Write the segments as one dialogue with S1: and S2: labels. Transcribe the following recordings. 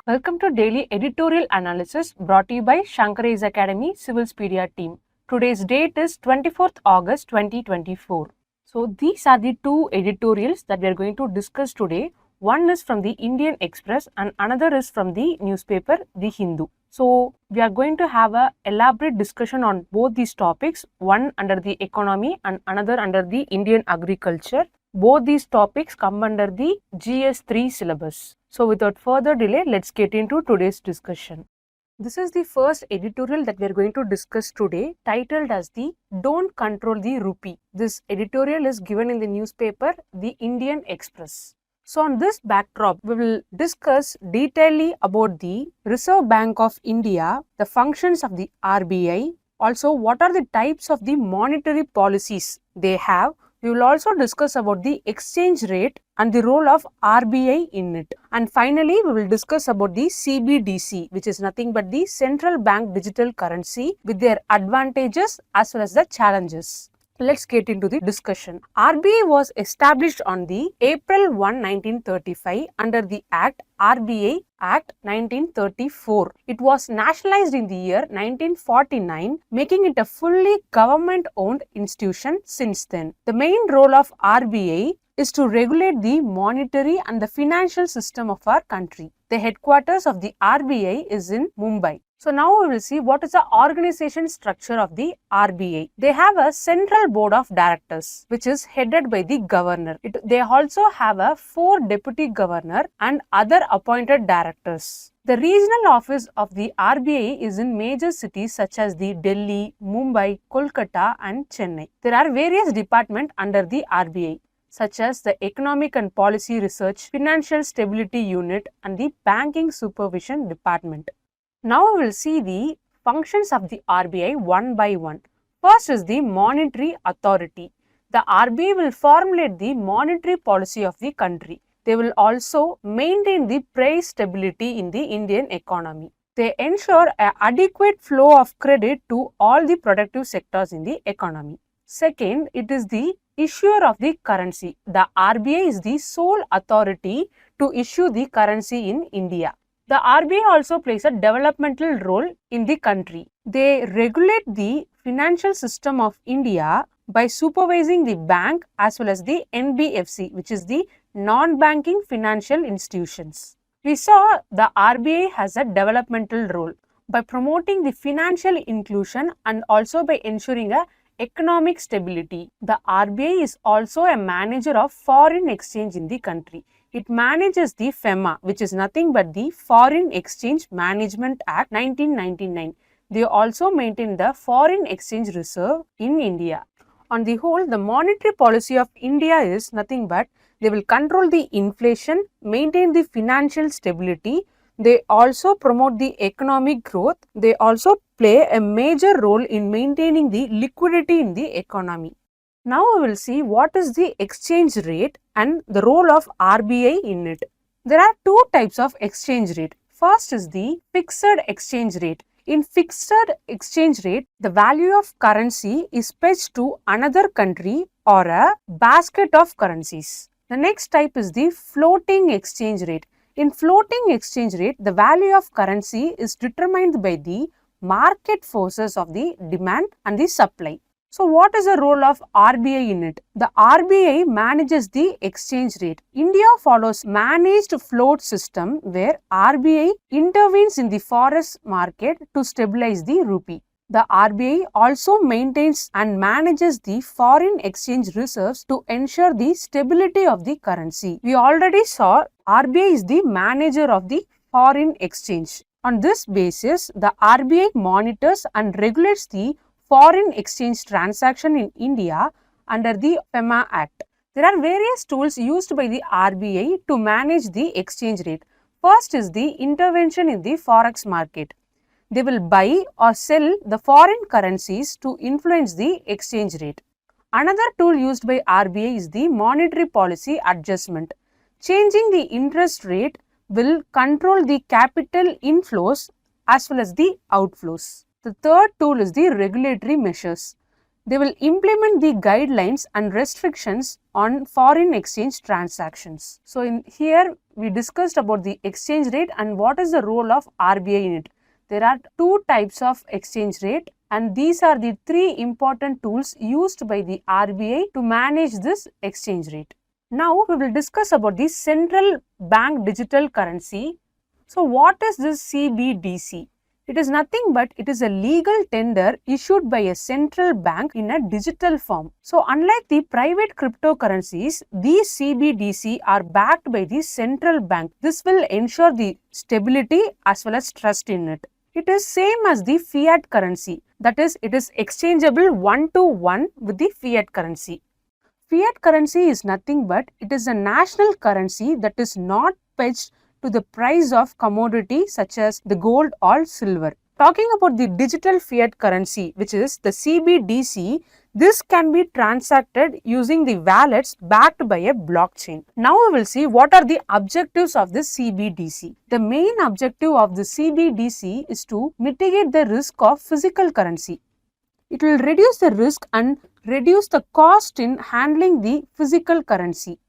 S1: Welcome to Daily Editorial Analysis brought to you by Shankar IAS Academy Civilspedia team. Today's date is 24th August 2024. So these are the two editorials that we are going to discuss today. One is from the Indian Express and another is from the newspaper The Hindu. So we are going to have an elaborate discussion on both these topics, one under the economy and another under the Indian agriculture. Both these topics come under the GS3 syllabus. So without further delay, let's get into today's discussion. This is the first editorial that we are going to discuss today, titled as the Don't Control the Rupee. This editorial is given in the newspaper The Indian Express. So on this backdrop, we will discuss detailedly about the Reserve Bank of India, the functions of the RBI, also what are the types of the monetary policies they have. We will also discuss about the exchange rate and the role of RBI in it. And finally, we will discuss about the CBDC, which is nothing but the central bank digital currency with their advantages as well as the challenges. Let's get into the discussion. RBI was established on the April 1, 1935 under the Act RBI Act 1934. It was nationalized in the year 1949, making it a fully government-owned institution since then. The main role of RBI is to regulate the monetary and the financial system of our country. The headquarters of the RBI is in Mumbai. So now we will see what is the organization structure of the RBI. They have a central board of directors which is headed by the governor. They also have a 4 deputy governor and other appointed directors. The regional office of the RBI is in major cities such as the Delhi, Mumbai, Kolkata and Chennai. There are various departments under the RBI, such as the Economic and Policy Research, Financial Stability Unit and the Banking Supervision Department. Now we will see the functions of the RBI one by one. First is the monetary authority. The RBI will formulate the monetary policy of the country. They will also maintain the price stability in the Indian economy. They ensure an adequate flow of credit to all the productive sectors in the economy. Second, it is the issuer of the currency. The RBI is the sole authority to issue the currency in India. The RBI also plays a developmental role in the country. They regulate the financial system of India by supervising the bank as well as the NBFC, which is the non-banking financial institutions. We saw the RBI has a developmental role by promoting the financial inclusion and also by ensuring a economic stability. The RBI is also a manager of foreign exchange in the country. It manages the FEMA, which is nothing but the Foreign Exchange Management Act 1999. They also maintain the foreign exchange reserve in India. On the whole, the monetary policy of India is nothing but they will control the inflation, maintain the financial stability. They also promote the economic growth. They also play a major role in maintaining the liquidity in the economy. Now we will see what is the exchange rate and the role of RBI in it. There are two types of exchange rate. First is the fixed exchange rate. In fixed exchange rate, the value of currency is pledged to another country or a basket of currencies. The next type is the floating exchange rate. In floating exchange rate, the value of currency is determined by the market forces of the demand and the supply. So what is the role of RBI in it? The RBI manages the exchange rate. India follows managed float system where RBI intervenes in the forex market to stabilize the rupee. The RBI also maintains and manages the foreign exchange reserves to ensure the stability of the currency. We already saw RBI is the manager of the foreign exchange. On this basis, the RBI monitors and regulates the foreign exchange transaction in India under the FEMA Act. There are various tools used by the RBI to manage the exchange rate. First is the intervention in the forex market. They will buy or sell the foreign currencies to influence the exchange rate. Another tool used by RBI is the monetary policy adjustment. Changing the interest rate will control the capital inflows as well as the outflows. The third tool is the regulatory measures. They will implement the guidelines and restrictions on foreign exchange transactions. So in here we discussed about the exchange rate and what is the role of RBI in it. There are two types of exchange rate, and these are the three important tools used by the RBI to manage this exchange rate. Now we will discuss about the central bank digital currency. So what is this CBDC? It is nothing but it is a legal tender issued by a central bank in a digital form. So unlike the private cryptocurrencies, these CBDC are backed by the central bank. This will ensure the stability as well as trust in it. It is same as the fiat currency, that is, it is exchangeable one-to-one with the fiat currency. Fiat currency is nothing but it is a national currency that is not pledged to the price of commodity such as the gold or silver. Talking about the digital fiat currency, which is the CBDC, this can be transacted using the wallets backed by a blockchain. Now we will see what are the objectives of the CBDC. The main objective of the CBDC is to mitigate the risk of physical currency. It will reduce the risk and reduce the cost in handling the physical currency.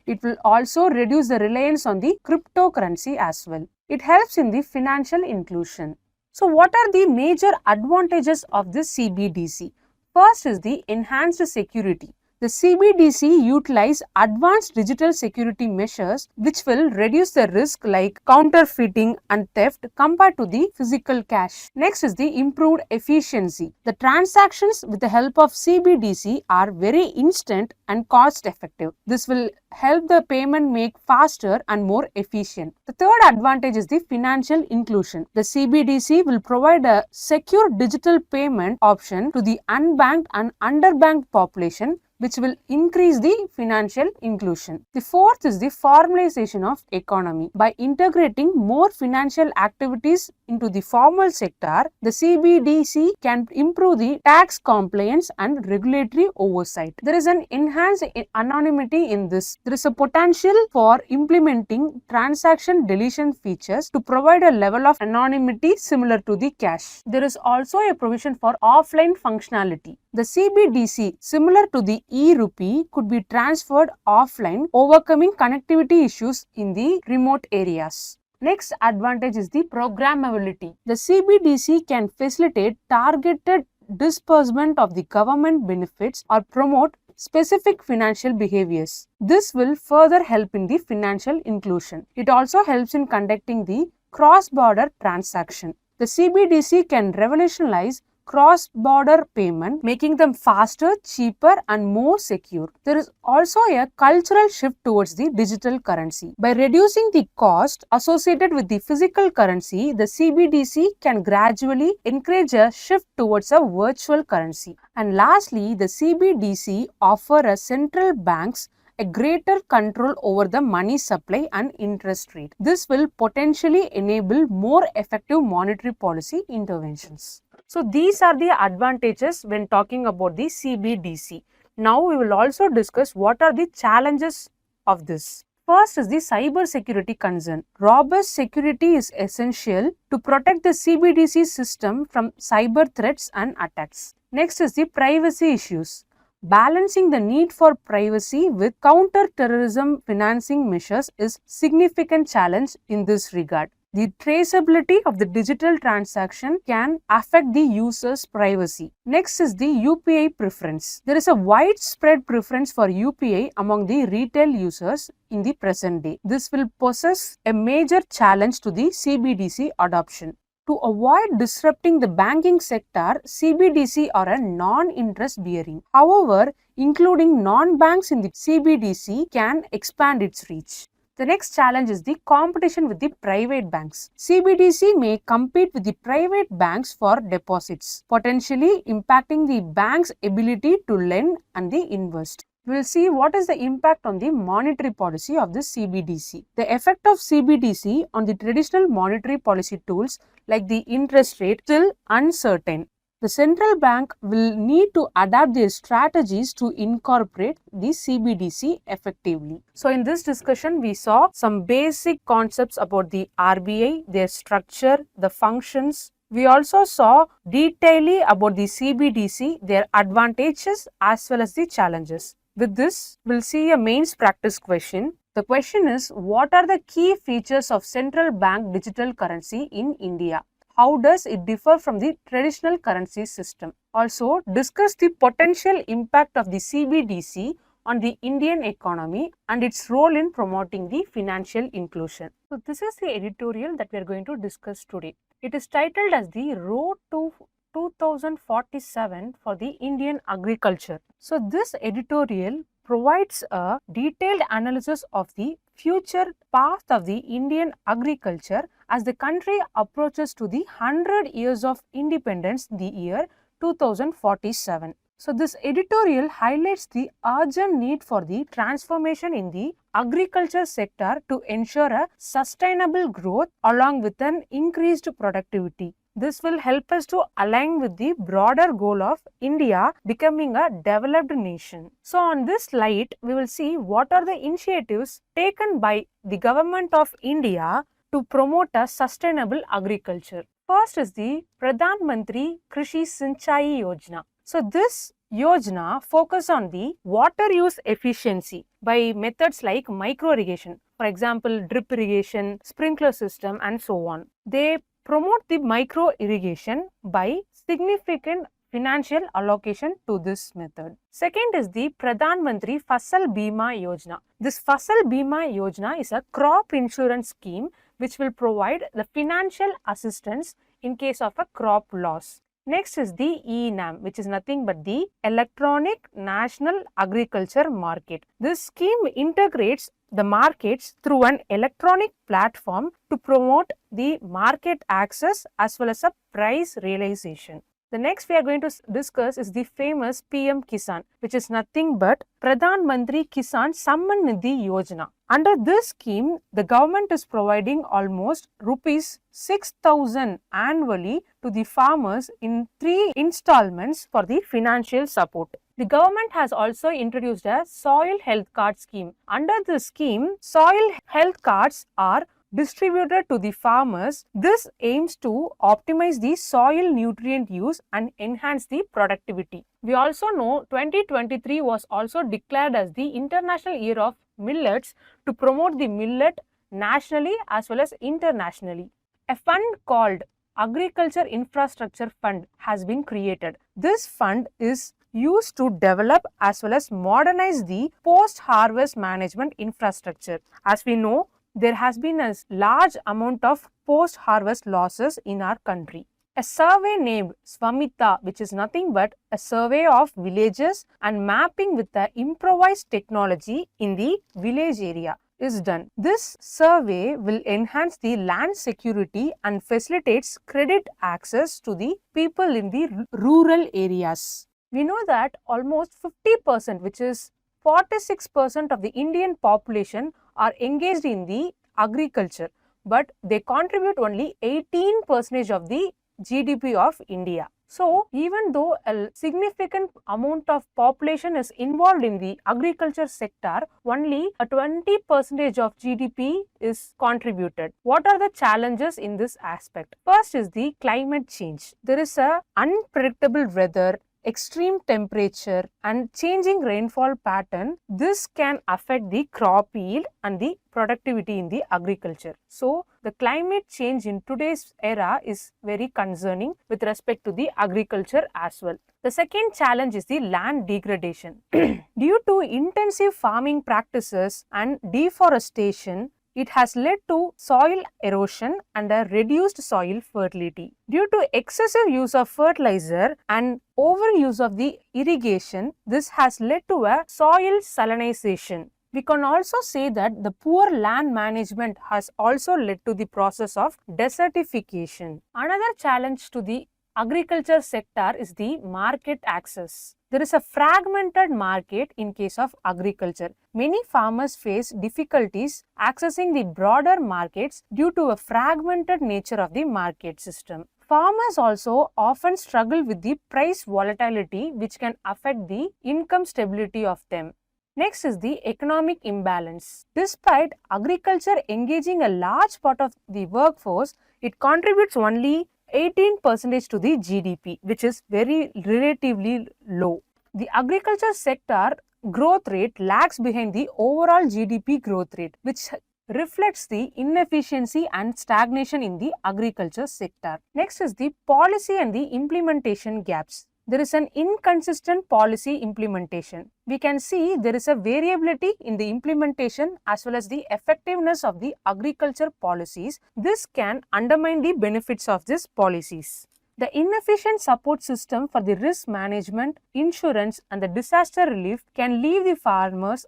S1: It will also reduce the reliance on the cryptocurrency as well. It helps in the financial inclusion. So what are the major advantages of this CBDC? First is the enhanced security. The CBDC utilize advanced digital security measures which will reduce the risk like counterfeiting and theft compared to the physical cash. Next is the improved efficiency. The transactions with the help of CBDC are very instant and cost effective. This will help the payment make faster and more efficient. The third advantage is the financial inclusion. The CBDC will provide a secure digital payment option to the unbanked and underbanked population, which will increase the financial inclusion. The fourth is the formalization of economy. By integrating more financial activities into the formal sector, the CBDC can improve the tax compliance and regulatory oversight. There is an enhanced anonymity in this. There is a potential for implementing transaction deletion features to provide a level of anonymity similar to the cash. There is also a provision for offline functionality. The CBDC, similar to the e-rupee, could be transferred offline, overcoming connectivity issues in the remote areas. Next advantage is the programmability. The CBDC can facilitate targeted disbursement of the government benefits or promote specific financial behaviors. This will further help in the financial inclusion. It also helps in conducting the cross-border transaction. The CBDC can revolutionize cross-border payment, making them faster, cheaper and more secure. There is also a cultural shift towards the digital currency. By reducing the cost associated with the physical currency, the CBDC can gradually encourage a shift towards a virtual currency. And lastly, the CBDC offer a central banks a greater control over the money supply and interest rate. This will potentially enable more effective monetary policy interventions. So these are the advantages when talking about the CBDC. Now we will also discuss what are the challenges of this. First is the cyber security concern. Robust security is essential to protect the CBDC system from cyber threats and attacks. Next is the privacy issues. Balancing the need for privacy with counter-terrorism financing measures is a significant challenge in this regard. The traceability of the digital transaction can affect the user's privacy. Next is the UPI preference. There is a widespread preference for UPI among the retail users in the present day. This will pose a major challenge to the CBDC adoption. To avoid disrupting the banking sector, CBDC are a non-interest bearing. However, including non-banks in the CBDC can expand its reach. The next challenge is the competition with the private banks. CBDC may compete with the private banks for deposits, potentially impacting the bank's ability to lend and the invest. We will see what is the impact on the monetary policy of the CBDC. The effect of CBDC on the traditional monetary policy tools like the interest rate is still uncertain. The central bank will need to adapt their strategies to incorporate the CBDC effectively. So in this discussion, we saw some basic concepts about the RBI, their structure, the functions, We also saw detailedly about the CBDC, their advantages as well as the challenges. With this, we'll see a mains practice question. The question is, what are the key features of central bank digital currency in India? How does it differ from the traditional currency system? Also, discuss the potential impact of the CBDC on the Indian economy and its role in promoting the financial inclusion. So, this is the editorial that we are going to discuss today. It is titled as the Road to 2047 for the Indian agriculture. So, this editorial provides a detailed analysis of the future path of the Indian agriculture as the country approaches to the 100 years of independence in the year 2047. So, this editorial highlights the urgent need for the transformation in the agriculture sector to ensure a sustainable growth along with an increased productivity. This will help us to align with the broader goal of India becoming a developed nation. So, on this slide, we will see what are the initiatives taken by the government of India to promote a sustainable agriculture. First is the Pradhan Mantri Krishi Sinchai Yojana. So, this Yojana focus on the water use efficiency by methods like micro irrigation, for example, drip irrigation, sprinkler system, and so on. They promote the micro irrigation by significant financial allocation to this method. Second is the Pradhan Mantri Fasal Bima Yojana. This Fasal Bima Yojana is a crop insurance scheme which will provide the financial assistance in case of a crop loss. Next is the eNAM, which is nothing but the Electronic National Agriculture Market. This scheme integrates the markets through an electronic platform to promote the market access as well as a price realization. The next we are going to discuss is the famous PM-Kisan, which is nothing but Pradhan Mantri Kisan Samman Nidhi Yojana. Under this scheme, the government is providing almost rupees 6,000 annually to the farmers in 3 installments for the financial support. The government has also introduced a soil health card scheme. Under this scheme, soil health cards are distributed to the farmers. This aims to optimize the soil nutrient use and enhance the productivity. We also know 2023 was also declared as the International Year of Millets to promote the millet nationally as well as internationally. A fund called Agriculture Infrastructure Fund has been created. This fund is used to develop as well as modernize the post-harvest management infrastructure. As we know, there has been a large amount of post-harvest losses in our country. A survey named SVAMITVA, which is nothing but a survey of villages and mapping with the improvised technology in the village area, is done. This survey will enhance the land security and facilitates credit access to the people in the rural areas. We know that almost 50%, which is 46% of the Indian population are engaged in the agriculture, but they contribute only 18% of the GDP of India. So, even though a significant amount of population is involved in the agriculture sector, only a 20% of GDP is contributed. What are the challenges in this aspect? First is the climate change. There is a unpredictable weather, extreme temperature and changing rainfall pattern. This can affect the crop yield and the productivity in the agriculture. So, the climate change in today's era is very concerning with respect to the agriculture as well. The second challenge is the land degradation. Due to intensive farming practices and deforestation, it has led to soil erosion and a reduced soil fertility. Due to excessive use of fertilizer and overuse of the irrigation, this has led to a soil salinization. We can also say that the poor land management has also led to the process of desertification. Another challenge to the agriculture sector is the market access. There is a fragmented market in case of agriculture. Many farmers face difficulties accessing the broader markets due to a fragmented nature of the market system. Farmers also often struggle with the price volatility, which can affect the income stability of them. Next is the economic imbalance. Despite agriculture engaging a large part of the workforce, it contributes only 18% to the GDP, which is very relatively low. The agriculture sector growth rate lags behind the overall GDP growth rate, which reflects the inefficiency and stagnation in the agriculture sector. Next is the policy and the implementation gaps. There is an inconsistent policy implementation. We can see there is a variability in the implementation as well as the effectiveness of the agriculture policies. This can undermine the benefits of these policies. The inefficient support system for the risk management, insurance and the disaster relief can leave the farmers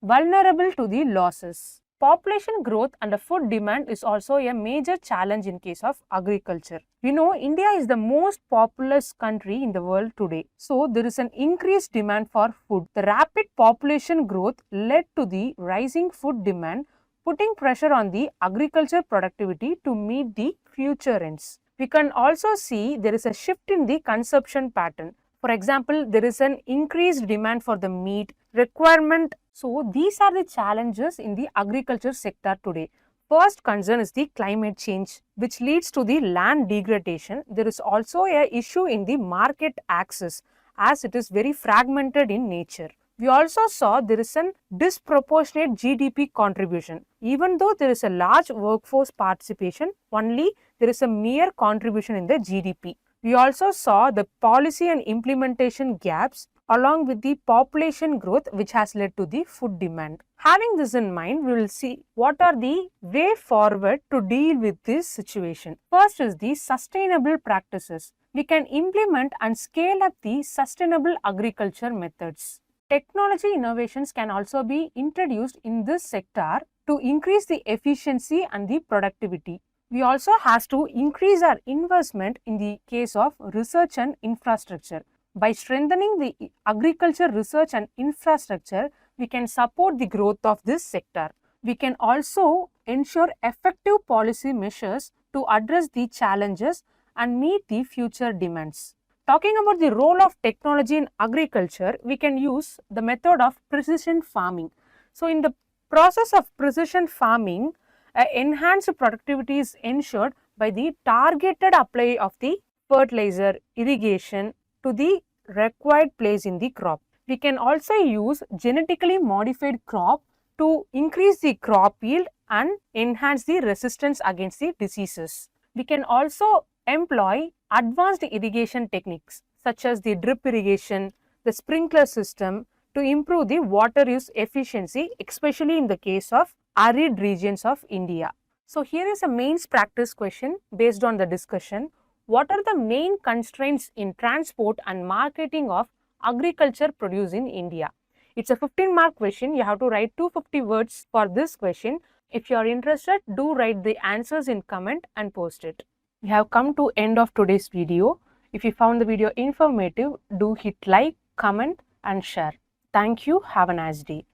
S1: vulnerable to the losses. Population growth and the food demand is also a major challenge in case of agriculture. We know India is the most populous country in the world today. So there is an increased demand for food. The rapid population growth led to the rising food demand, putting pressure on the agriculture productivity to meet the future ends. We can also see there is a shift in the consumption pattern. For example, there is an increased demand for the meat requirement. So these are the challenges in the agriculture sector today. First concern is the climate change, which leads to the land degradation. There is also an issue in the market access as it is very fragmented in nature. We also saw there is a disproportionate GDP contribution. Even though there is a large workforce participation, only there is a mere contribution in the GDP. We also saw the policy and implementation gaps along with the population growth which has led to the food demand. Having this in mind, we will see what are the way forward to deal with this situation. First is the sustainable practices. We can implement and scale up the sustainable agriculture methods. Technology innovations can also be introduced in this sector to increase the efficiency and the productivity. We also have to increase our investment in the case of research and infrastructure. By strengthening the agriculture research and infrastructure, we can support the growth of this sector. We can also ensure effective policy measures to address the challenges and meet the future demands. Talking about the role of technology in agriculture, we can use the method of precision farming. So in the process of precision farming, enhanced productivity is ensured by the targeted apply of the fertilizer, irrigation to the required place in the crop. We can also use genetically modified crop to increase the crop yield and enhance the resistance against the diseases. We can also employ advanced irrigation techniques such as the drip irrigation, the sprinkler system to improve the water use efficiency, especially in the case of arid regions of India. So here is a mains practice question based on the discussion. What are the main constraints in transport and marketing of agriculture produce in India? It's a 15-mark question. You have to write 250 words for this question. If you are interested, do write the answers in comment and post it. We have come to end of today's video. If you found the video informative, do hit like, comment and share. Thank you. Have a nice day.